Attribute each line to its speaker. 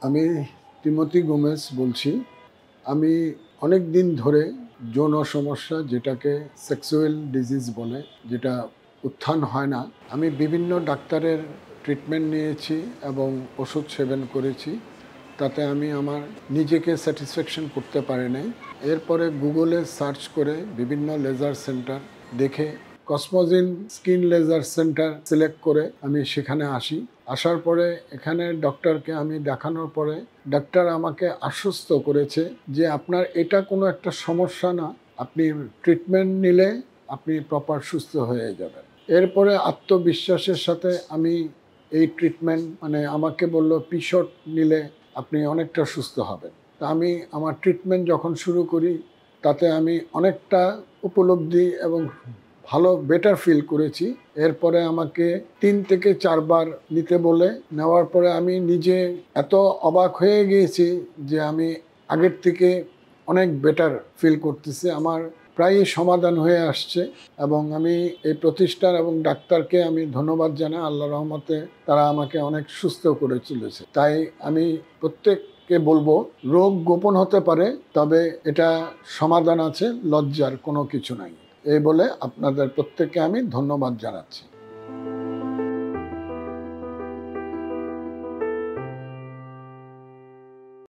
Speaker 1: আমি Timothy Gomez বলছি। আমি অনেক দিন ধরে যৌন সমস্যা, যেটাকে সেক্সুয়াল ডিজিজ বলে, যেটা উত্থান হয় না, আমি বিভিন্ন ডাক্তারের ট্রিটমেন্ট নিয়েছি এবং ওষুধ সেবন করেছি। তাতে আমি আমার নিজেকে স্যাটিসফ্যাকশন করতে পারি নাই। এরপরে গুগলে সার্চ করে বিভিন্ন লেজার সেন্টার দেখে কসমোজিন স্কিন লেজার সেন্টার সিলেক্ট করে আমি সেখানে আসি। আসার পরে এখানে ডক্টরকে আমি দেখানোর পরে ডাক্তার আমাকে আশ্বস্ত করেছে যে আপনার এটা কোনো একটা সমস্যা না, আপনি ট্রিটমেন্ট নিলে আপনি প্রপার সুস্থ হয়ে যাবেন। এরপরে আত্মবিশ্বাসের সাথে আমি এই ট্রিটমেন্ট আমাকে বলল পিশট নিলে আপনি অনেকটা সুস্থ হবেন। তা আমি আমার ট্রিটমেন্ট যখন শুরু করি তাতে আমি অনেকটা উপলব্ধি এবং ভালো বেটার ফিল করেছি। এরপরে আমাকে 3 থেকে 4 বার নিতে বলে, নেওয়ার পরে আমি নিজে এত অবাক হয়ে গিয়েছি যে আমি আগের থেকে অনেক বেটার ফিল করতেছি। আমার প্রায়ই সমাধান হয়ে আসছে এবং আমি এই প্রতিষ্ঠান এবং ডাক্তারকে আমি ধন্যবাদ জানাই। আল্লাহর রহমতে তারা আমাকে অনেক সুস্থ করে তুলেছে। তাই আমি প্রত্যেককে বলবো, রোগ গোপন হতে পারে, তবে এটা সমাধান আছে, লজ্জার কোনো কিছু নাই। এই বলে আপনাদের প্রত্যেককে আমি ধন্যবাদ জানাচ্ছি।